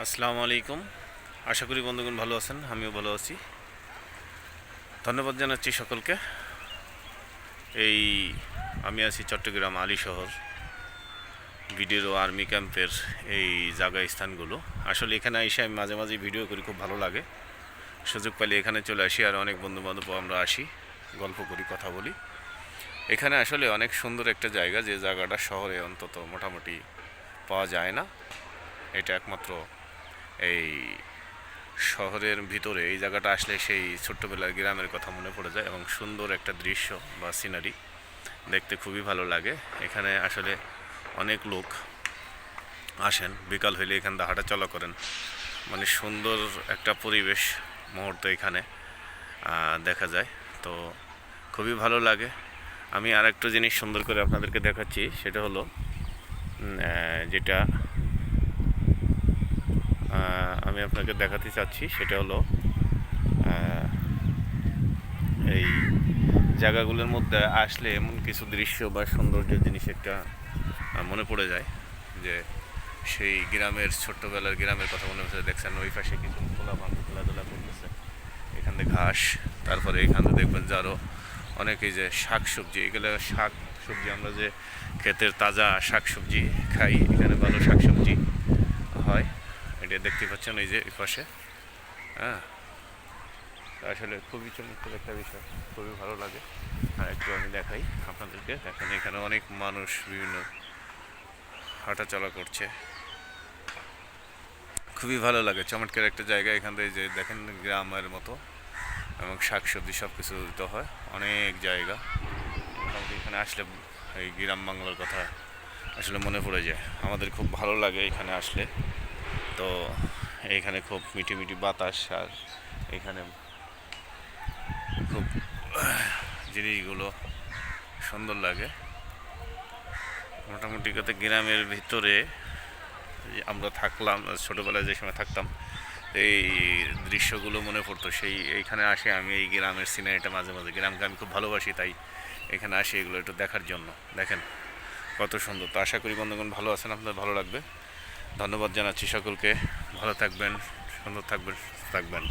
আসসালামু আলাইকুম। আশা করি বন্ধুগণ ভালো আছেন, আমিও ভালো আছি। ধন্যবাদ জানাচ্ছি সকলকে। এই আমি আছি চট্টগ্রাম আলী শহর বিডিআর ও আর্মি ক্যাম্পের এই জায়গা স্থানগুলো। আসলে এখানে এসে আমি মাঝে মাঝে ভিডিও করি, খুব ভালো লাগে। সুযোগ পেলে এখানে চলে আসি, আর অনেক বন্ধুবান্ধব আমরা আসি, গল্প করি, কথা বলি। এখানে আসলে অনেক সুন্দর একটা জায়গা, যে জায়গাটা শহরে অন্তত মোটামুটি পাওয়া যায় না। এটা একমাত্র এই শহরের ভিতরে এই জায়গাটা আসলে সেই ছোট্টবেলার গ্রামের কথা মনে পড়ে যায়, এবং সুন্দর একটা দৃশ্য বা সিনারি দেখতে খুবই ভালো লাগে। এখানে আসলে অনেক লোক আসেন, বিকাল হইলে এখান থেকে হাঁটা চলা করেন। মানে সুন্দর একটা পরিবেশ মুহূর্ত এখানে দেখা যায়, তো খুবই ভালো লাগে। আমি আর একটু জিনিস সুন্দর করে আপনাদেরকে দেখাচ্ছি, সেটা হলো যেটা আমি আপনাকে দেখাতে চাচ্ছি, সেটা হলো এই জায়গাগুলোর মধ্যে আসলে এমন কিছু দৃশ্য বা সৌন্দর্য জিনিস একটা মনে পড়ে যায়, যে সেই গ্রামের ছোট্টবেলার গ্রামের কথা মনে হচ্ছে। দেখছেন ওই পাশে কিন্তু খোলা মাঠ, খেলাধুলা করতেছে, এখান থেকে ঘাস। তারপরে এখানে দেখবেন যে আরও অনেকেই যে শাক সবজি, এগুলো শাক সবজি আমরা যে ক্ষেতের তাজা শাক সবজি খাই, এখানে ভালো শাক সবজি হয়। এটা দেখতে পাচ্ছেন এই যে এই পাশে। হ্যাঁ, আসলে খুবই চমৎকার একটা বিষয়, খুবই ভালো লাগে। আর একটু আমি দেখাই আপনাদেরকে। দেখেন এখানে অনেক মানুষ বিভিন্ন হাঁটাচলা করছে, খুবই ভালো লাগে। চমৎকার একটা জায়গা। এখান থেকে যে দেখেন গ্রামের মতো, এবং শাক সবজি সব কিছু তো হয়, অনেক জায়গা। মোটামুটি এখানে আসলে এই গ্রাম বাংলার কথা আসলে মনে পড়ে যায়, আমাদের খুব ভালো লাগে এখানে আসলে। তো এইখানে খুব মিঠি মিঠি বাতাস, আর এখানে খুব জিনিসগুলো সুন্দর লাগে। মোটামুটি কথা গ্রামের ভিতরে আমরা থাকলাম, ছোটোবেলায় যে সময় থাকতাম, এই দৃশ্যগুলো মনে পড়তো। সেই এইখানে আসে আমি, এই গ্রামের সিনারিটা মাঝে মাঝে, গ্রামকে আমি খুব ভালোবাসি, তাই এখানে আসি এগুলো একটু দেখার জন্য। দেখেন কত সুন্দর। তো আশা করি বন্ধুগণ ভালো আছেন, আপনাদের ভালো লাগবে। ধন্যবাদ জানাচ্ছি সকলকে। ভালো থাকবেন, সুন্দর থাকবেন, সুস্থ থাকবেন।